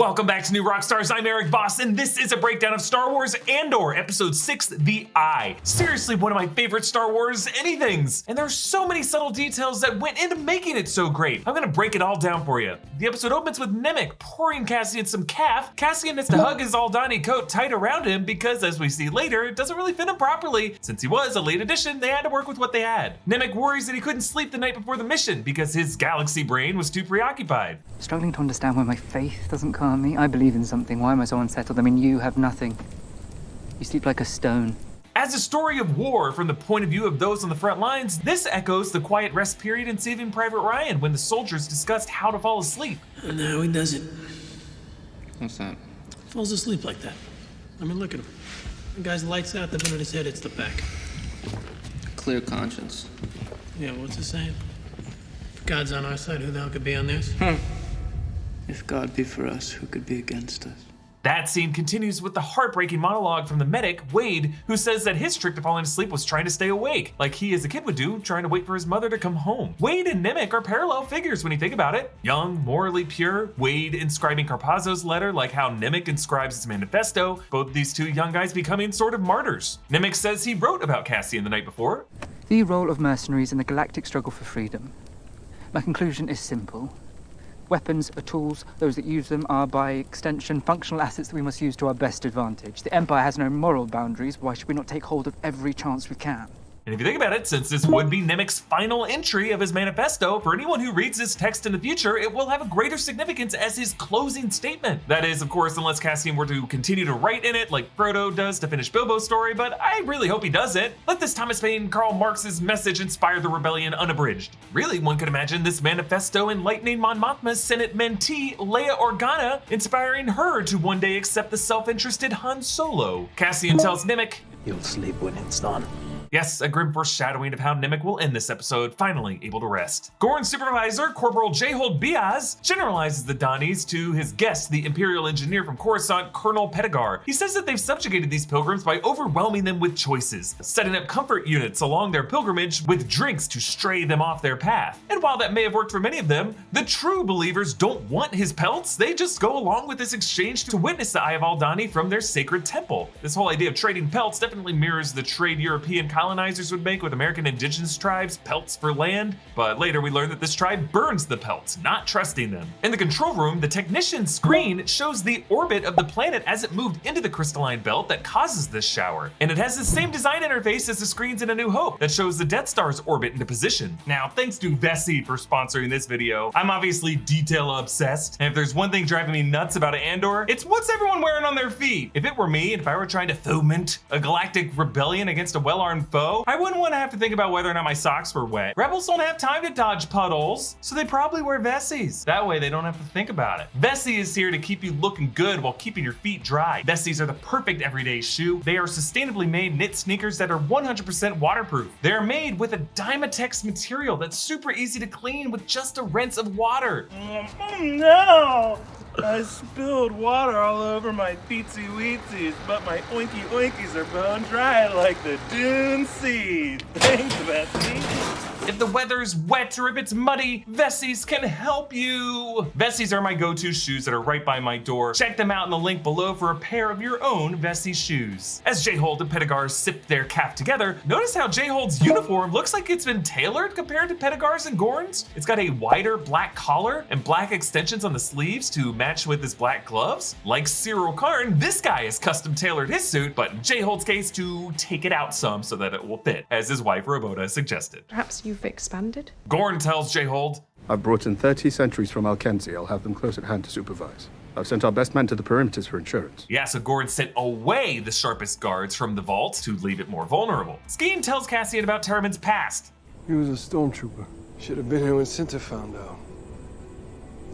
Welcome back to New Rockstars. I'm Erik Voss, and this is a breakdown of Star Wars Andor, Episode 6, The Eye. Seriously, one of my favorite Star Wars anythings. And there are so many subtle details that went into making it so great. I'm gonna break it all down for you. The episode opens with Nemik pouring Cassian some calf. Cassian has to hug his Aldhani coat tight around him because, as we see later, it doesn't really fit him properly. Since he was a late addition, they had to work with what they had. Nemik worries that he couldn't sleep the night before the mission because his galaxy brain was too preoccupied. Struggling to understand why my faith doesn't calm me. I believe in something. Why am I so unsettled? I mean, you have nothing. You sleep like a stone. As a story of war from the point of view of those on the front lines, this echoes the quiet rest period in Saving Private Ryan when the soldiers discussed how to fall asleep. No, he doesn't. What's that? Falls asleep like that. I mean, look at him. The guy's lights out, the minute his head hits the back. Clear conscience. Yeah, what's it saying? If God's on our side, who the hell could be on theirs? If God be for us, who could be against us? That scene continues with the heartbreaking monologue from the medic, Wade, who says that his trick to falling asleep was trying to stay awake, like he as a kid would do, trying to wait for his mother to come home. Wade and Nemik are parallel figures when you think about it. Young, morally pure, Wade inscribing Carpazzo's letter like how Nemik inscribes his manifesto, both these two young guys becoming sort of martyrs. Nemik says he wrote about Cassian the night before. The role of mercenaries in the galactic struggle for freedom. My conclusion is simple. Weapons are tools. Those that use them are, by extension, functional assets that we must use to our best advantage. The Empire has no moral boundaries. Why should we not take hold of every chance we can? And if you think about it, since this would be Nemik's final entry of his manifesto, for anyone who reads this text in the future, it will have a greater significance as his closing statement. That is, of course, unless Cassian were to continue to write in it like Frodo does to finish Bilbo's story, but I really hope he doesn't. Let this Thomas Paine Karl Marx's message inspire the rebellion unabridged. Really, one could imagine this manifesto enlightening Mon Mothma's Senate mentee, Leia Organa, inspiring her to one day accept the self-interested Han Solo. Cassian tells Nemik, "You'll sleep when it's done." Yes, a grim foreshadowing of how Nemik will end this episode, finally able to rest. Gorn's supervisor, Corporal J-Hold Biaz, generalizes the Donnies to his guest, the Imperial engineer from Coruscant, Colonel Pettigar. He says that they've subjugated these pilgrims by overwhelming them with choices, setting up comfort units along their pilgrimage with drinks to stray them off their path. And while that may have worked for many of them, the true believers don't want his pelts. They just go along with this exchange to witness the Eye of Aldhani from their sacred temple. This whole idea of trading pelts definitely mirrors the trade European colonizers would make with American indigenous tribes, pelts for land, but later we learn that this tribe burns the pelts, not trusting them. In the control room, the technician's screen shows the orbit of the planet as it moved into the crystalline belt that causes this shower. And it has the same design interface as the screens in A New Hope that shows the Death Star's orbit into position. Now, thanks to Vessi for sponsoring this video. I'm obviously detail obsessed, and if there's one thing driving me nuts about Andor, it's what's everyone wearing on their feet. If it were me, and if I were trying to foment a galactic rebellion against a well-armed foe, I wouldn't want to have to think about whether or not my socks were wet. Rebels don't have time to dodge puddles, so they probably wear Vessis. That way they don't have to think about it. Vessi is here to keep you looking good while keeping your feet dry. Vessis are the perfect everyday shoe. They are sustainably made knit sneakers that are 100% waterproof. They're made with a Dymatex material that's super easy to clean with just a rinse of water. Oh no! I spilled water all over my feetsy weetsies, but my oinky oinkies are bone dry like the dune sea. Thanks, Betsy. If the weather's wet or if it's muddy, Vessis can help you. Vessis are my go-to shoes that are right by my door. Check them out in the link below for a pair of your own Vessi shoes. As J-Hold and Pettigar sip their cap together, notice how J-Hold's uniform looks like it's been tailored compared to Pettigar's and Gorn's. It's got a wider black collar and black extensions on the sleeves to match with his black gloves. Like Cyril Karn, this guy has custom tailored his suit, but in J-Hold's case to take it out some so that it will fit, as his wife Roboda suggested. Perhaps you've expanded? Gorn tells J-Hold, "I've brought in 30 sentries from Alkenzi. I'll have them close at hand to supervise. I've sent our best men to the perimeters for insurance." Yeah, so Gorn sent away the sharpest guards from the vault to leave it more vulnerable. Skeen tells Cassian about Terramon's past. He was a stormtrooper. Should have been here when Cinta found out.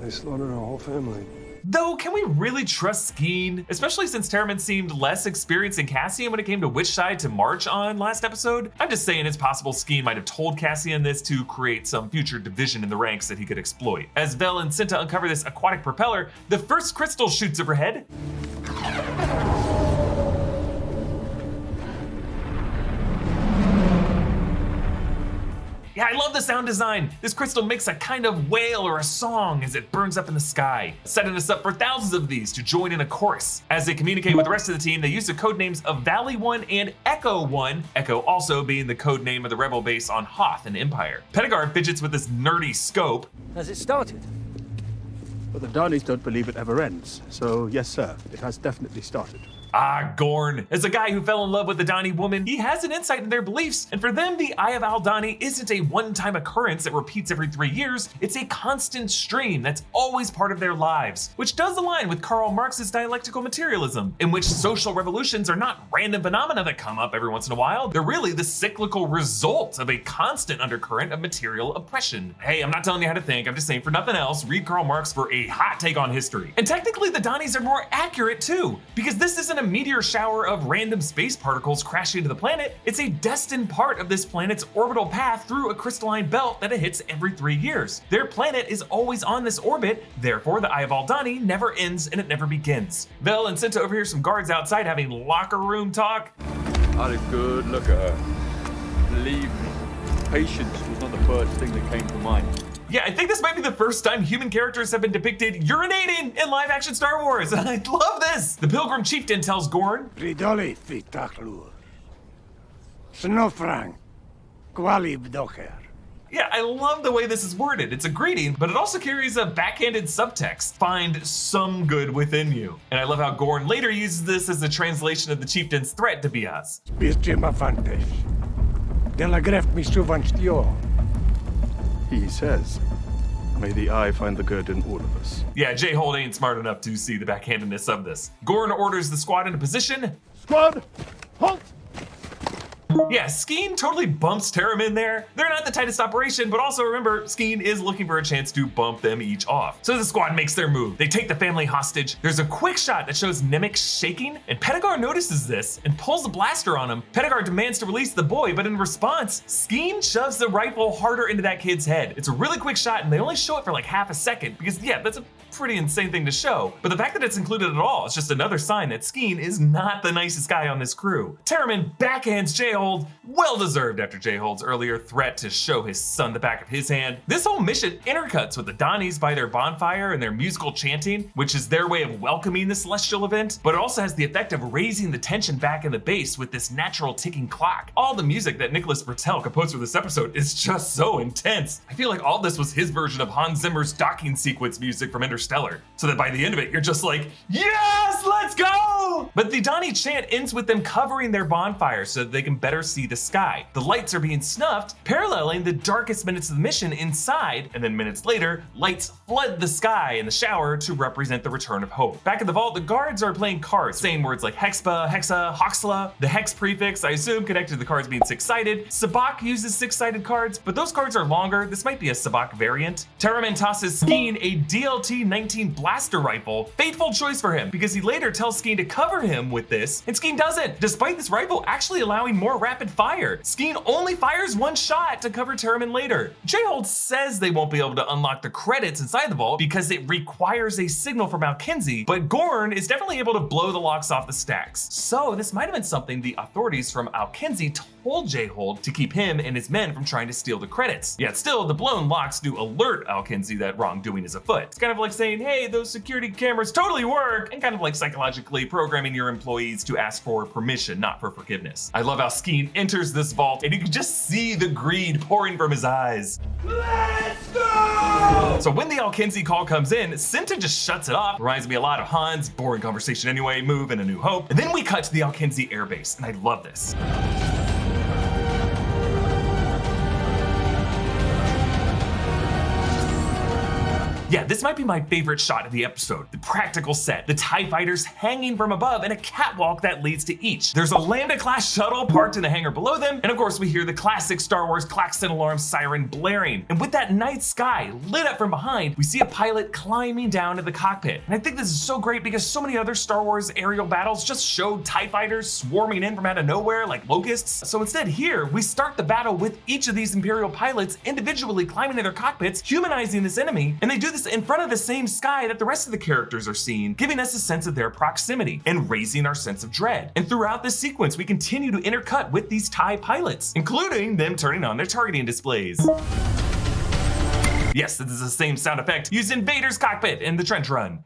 They slaughtered our whole family. Though, can we really trust Skeen? Especially since Terramon seemed less experienced than Cassian when it came to which side to march on last episode. I'm just saying it's possible Skeen might have told Cassian this to create some future division in the ranks that he could exploit. As Vel and Cinta uncover this aquatic propeller, the first crystal shoots overhead. Yeah, I love the sound design. This crystal makes a kind of wail or a song as it burns up in the sky, setting us up for thousands of these to join in a chorus. As they communicate with the rest of the team, they use the code names of Valley 1 and Echo 1, Echo also being the code name of the rebel base on Hoth and Empire. Pedagog fidgets with this nerdy scope. Has it started? But the Darnies don't believe it ever ends, so yes, sir, it has definitely started. Ah, Gorn. As a guy who fell in love with the Dani woman, he has an insight into their beliefs, and for them, the Eye of Aldhani isn't a one-time occurrence that repeats every 3 years, it's a constant stream that's always part of their lives, which does align with Karl Marx's dialectical materialism, in which social revolutions are not random phenomena that come up every once in a while, they're really the cyclical result of a constant undercurrent of material oppression. Hey, I'm not telling you how to think, I'm just saying for nothing else, read Karl Marx for a hot take on history. And technically, the Danis are more accurate too, because this isn't a meteor shower of random space particles crashing into the planet. It's a destined part of this planet's orbital path through a crystalline belt that it hits every 3 years. Their planet is always on this orbit, therefore the Eye of Aldhani never ends and it never begins. Vel and Cinta overhear some guards outside having locker room talk. I had a good look at her. Believe me, patience was not the first thing that came to mind. Yeah, I think this might be the first time human characters have been depicted urinating in live-action Star Wars, and I love this! The Pilgrim Chieftain tells Gorn, Ridoli fitaklur. Snofrang. Qualib docher. yeah, I love the way this is worded. It's a greeting, but it also carries a backhanded subtext. Find some good within you. And I love how Gorn later uses this as a translation of the chieftain's threat to Bias. Bistima fantes. Della greft mi suvanstio. He says, may the Eye find the good in all of us. Yeah, J-Hold ain't smart enough to see the backhandedness of this. Gorn orders the squad into position. Squad, halt! Yeah, Skeen totally bumps Tarim in there. They're not the tightest operation, but also remember, Skeen is looking for a chance to bump them each off. So the squad makes their move. They take the family hostage. There's a quick shot that shows Nemik shaking, and Pedagog notices this and pulls the blaster on him. Pedagog demands to release the boy, but in response, Skeen shoves the rifle harder into that kid's head. It's a really quick shot, and they only show it for like half a second, because yeah, that's a pretty insane thing to show. But the fact that it's included at all is just another sign that Skeen is not the nicest guy on this crew. Tarim backhands J-Hold, well deserved after J-Hold's earlier threat to show his son the back of his hand. This whole mission intercuts with the Danis by their bonfire and their musical chanting, which is their way of welcoming the celestial event, but it also has the effect of raising the tension back in the base with this natural ticking clock. All the music that Nicholas Bertel composed for this episode is just so intense. I feel like all this was his version of Hans Zimmer's docking sequence music from Interstellar, so that by the end of it, you're just like, yes, let's go! But the Dani chant ends with them covering their bonfire so that they can better see the sky. The lights are being snuffed, paralleling the darkest minutes of the mission inside, and then minutes later, lights flood the sky in the shower to represent the return of hope. Back at the vault, the guards are playing cards, saying words like Hexpa, Hexa, Hoxla. The Hex prefix, I assume, connected to the cards being six-sided. Sabak uses six-sided cards, but those cards are longer. This might be a Sabak variant. Tarim tosses Skeen a DLT-19 blaster rifle. Fateful choice for him, because he later tells Skeen to cover him with this, and Skeen doesn't, despite this rifle actually allowing more rapid fire. Skeen only fires one shot to cover Tarim later. J-Hold says they won't be able to unlock the credits inside the vault because it requires a signal from Alkenzi, but Gorn is definitely able to blow the locks off the stacks. So this might have been something the authorities from Alkenzi told J-Hold to keep him and his men from trying to steal the credits. Yet still, the blown locks do alert Alkenzi that wrongdoing is afoot. It's kind of like saying, hey, those security cameras totally work, and kind of like psychologically programming your employees to ask for permission, not for forgiveness. I love how Skeen enters this vault and you can just see the greed pouring from his eyes. Let's go! So when the Alkenzi call comes in, Cinta just shuts it off. Reminds me a lot of Han's boring conversation anyway move in A New Hope. And then we cut to the Alkenzi airbase, and I love this. Yeah, this might be my favorite shot of the episode. The practical set, the TIE fighters hanging from above, and a catwalk that leads to each. There's a Lambda-class shuttle parked in the hangar below them, and of course we hear the classic Star Wars klaxon alarm siren blaring. And with that night sky lit up from behind, we see a pilot climbing down to the cockpit. And I think this is so great because so many other Star Wars aerial battles just showed TIE fighters swarming in from out of nowhere like locusts. So instead here, we start the battle with each of these Imperial pilots individually climbing to their cockpits, humanizing this enemy, and they do this is in front of the same sky that the rest of the characters are seeing, giving us a sense of their proximity and raising our sense of dread. And throughout this sequence, we continue to intercut with these TIE pilots, including them turning on their targeting displays. Yes, this is the same sound effect used in Vader's cockpit in the trench run.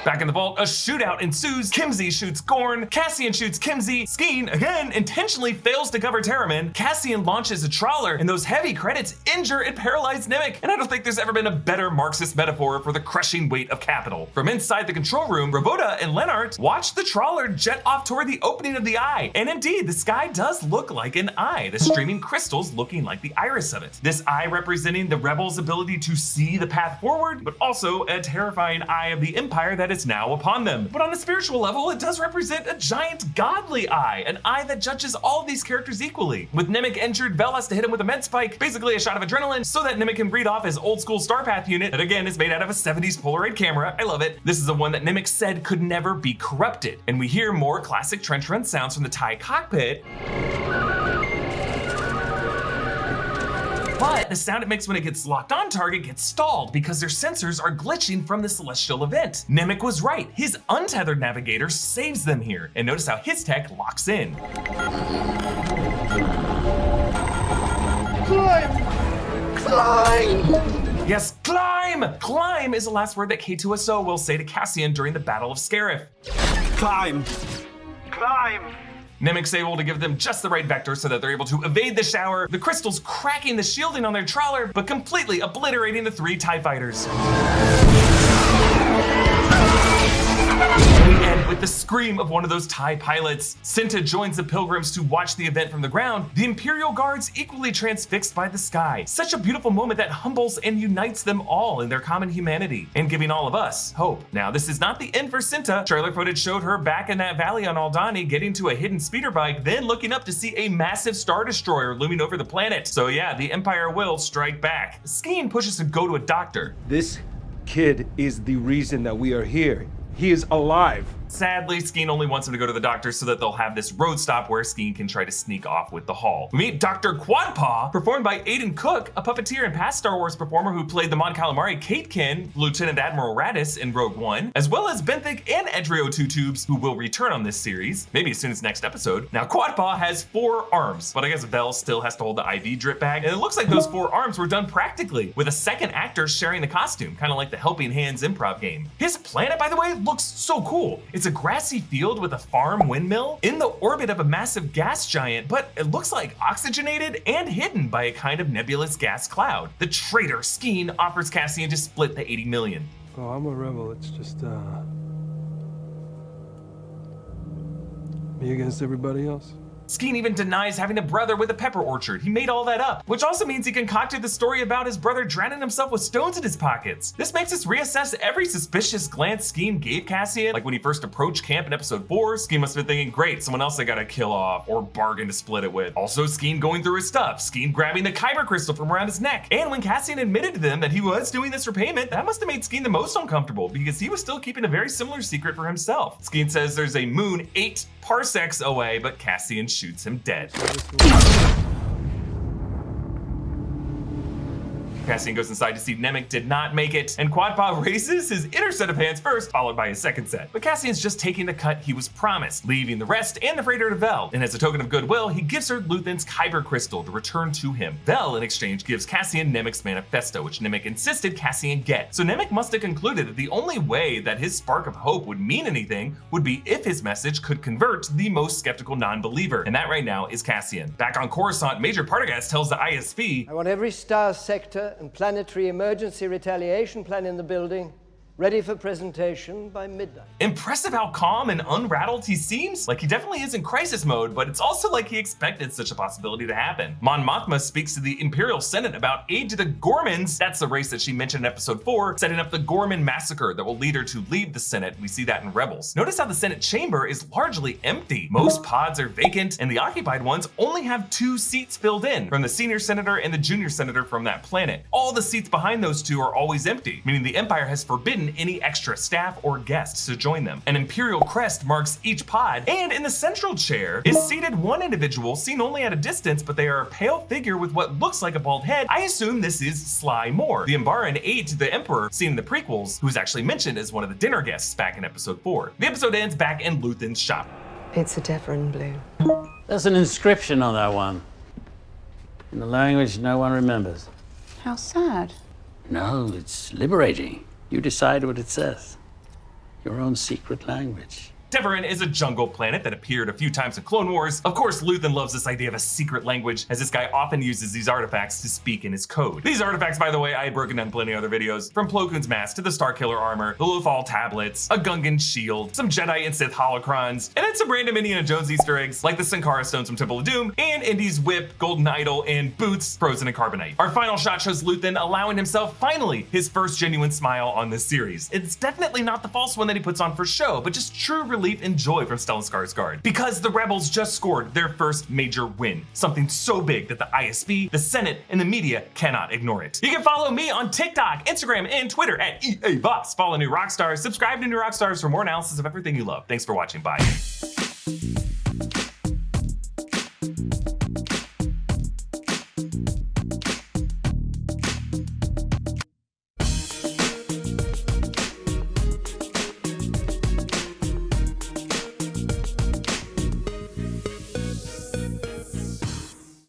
Back in the vault, a shootout ensues. Kimsey shoots Gorn, Cassian shoots Kimsey, Skeen again intentionally fails to cover Terramin, Cassian launches a trawler, and those heavy credits injure and paralyze Nemik. And I don't think there's ever been a better Marxist metaphor for the crushing weight of capital. From inside the control room, Ravoda and Lennart watch the trawler jet off toward the opening of the eye. And indeed, the sky does look like an eye, the streaming crystals looking like the iris of it. This eye representing the rebels' ability to see the path forward, but also a terrifying eye of the Empire that is now upon them. But on a spiritual level, it does represent a giant godly eye, an eye that judges all of these characters equally. With Nemik injured, Vel has to hit him with a med spike, basically a shot of adrenaline, so that Nemik can read off his old school Starpath unit that again is made out of a 70s Polaroid camera. I love it. This is the one that Nemik said could never be corrupted. And we hear more classic trench run sounds from the TIE cockpit. But the sound it makes when it gets locked on target gets stalled because their sensors are glitching from the celestial event. Nemik was right. His untethered navigator saves them here. And notice how his tech locks in. Climb! Climb! Yes, climb! Climb is the last word that K2SO will say to Cassian during the Battle of Scarif. Climb! Climb! Nemik's able to give them just the right vector so that they're able to evade the shower, the crystals cracking the shielding on their trawler, but completely obliterating the 3 TIE fighters. We end with the scream of one of those TIE pilots. Cinta joins the pilgrims to watch the event from the ground, the Imperial Guards equally transfixed by the sky. Such a beautiful moment that humbles and unites them all in their common humanity, and giving all of us hope. Now, this is not the end for Cinta. Trailer footage showed her back in that valley on Aldhani getting to a hidden speeder bike, then looking up to see a massive Star Destroyer looming over the planet. So yeah, the Empire will strike back. Skeen pushes to go to a doctor. This kid is the reason that we are here. He is alive. Sadly, Skeen only wants him to go to the doctor so that they'll have this road stop where Skeen can try to sneak off with the haul. We meet Dr. Quadpaw, performed by Aiden Cook, a puppeteer and past Star Wars performer who played the Mon Calamari Katekin, Lieutenant Admiral Radis in Rogue One, as well as Benthic and Edrio Two Tubes, who will return on this series, maybe as soon as next episode. Now, Quadpaw has 4 arms, but I guess Vel still has to hold the IV drip bag, and it looks like those 4 arms were done practically, with a second actor sharing the costume, kind of like the Helping Hands improv game. His planet, by the way, looks so cool. It's a grassy field with a farm windmill in the orbit of a massive gas giant, but it looks like oxygenated and hidden by a kind of nebulous gas cloud. The traitor Skeen offers Cassian to split the 80 million. Oh, I'm a rebel. It's just, me against everybody else. Skeen even denies having a brother with a pepper orchard. He made all that up, which also means he concocted the story about his brother drowning himself with stones in his pockets. This makes us reassess every suspicious glance Skeen gave Cassian. Like when he first approached camp in episode 4, Skeen must have been thinking, great, someone else I gotta kill off or bargain to split it with. Also, Skeen going through his stuff, Skeen grabbing the Kyber crystal from around his neck. And when Cassian admitted to them that he was doing this for payment, that must have made Skeen the most uncomfortable because he was still keeping a very similar secret for himself. Skeen says there's a moon 8 parsecs away, but Cassian shoots him dead. Cassian goes inside to see Nemik did not make it, and Quadpaw raises his inner set of hands first, followed by his second set. But Cassian's just taking the cut he was promised, leaving the rest and the freighter to Vel. And as a token of goodwill, he gives her Luthen's Kyber crystal to return to him. Vel, in exchange, gives Cassian Nemik's manifesto, which Nemik insisted Cassian get. So Nemik must have concluded that the only way that his spark of hope would mean anything would be if his message could convert the most skeptical non-believer. And that right now is Cassian. Back on Coruscant, Major Partagas tells the ISP, I want every star sector and planetary emergency retaliation plan in the building ready for presentation by midnight. Impressive how calm and unrattled he seems. Like he definitely is in crisis mode, but it's also like he expected such a possibility to happen. Mon Mothma speaks to the Imperial Senate about aid to the Gormans. That's the race that she mentioned in episode 4, setting up the Gorman massacre that will lead her to leave the Senate. We see that in Rebels. Notice how the Senate chamber is largely empty. Most pods are vacant, and the occupied ones only have 2 seats filled in, from the senior senator and the junior senator from that planet. All the seats behind those 2 are always empty, meaning the Empire has forbidden in any extra staff or guests to join them. An Imperial crest marks each pod, and in the central chair is seated one individual seen only at a distance, but they are a pale figure with what looks like a bald head. I assume this is Sly Moore, the Umbaran aide to the Emperor seen in the prequels, who's actually mentioned as one of the dinner guests back in episode 4. The episode ends back in Luthen's shop. It's a Deveron blue. There's an inscription on that one. In a language no one remembers. How sad. No, it's liberating. You decide what it says. Your own secret language. Deveron is a jungle planet that appeared a few times in Clone Wars. Of course, Luthen loves this idea of a secret language, as this guy often uses these artifacts to speak in his code. These artifacts, by the way, I had broken down plenty of other videos, from Plo Koon's mask to the Starkiller armor, the Lothal tablets, a Gungan shield, some Jedi and Sith holocrons, and then some random Indiana Jones Easter eggs, like the Sankara stones from Temple of Doom, and Indy's whip, golden idol, and boots frozen in carbonite. Our final shot shows Luthen allowing himself, finally, his first genuine smile on this series. It's definitely not the false one that he puts on for show, but just true relief and joy from Stellan Skarsgård, because the rebels just scored their first major win, something so big that the ISB, the Senate, and the media cannot ignore it. You can follow me on TikTok, Instagram, and Twitter at EA Voss. Follow New Rockstars, subscribe to New Rockstars for more analysis of everything you love. Thanks for watching. Bye.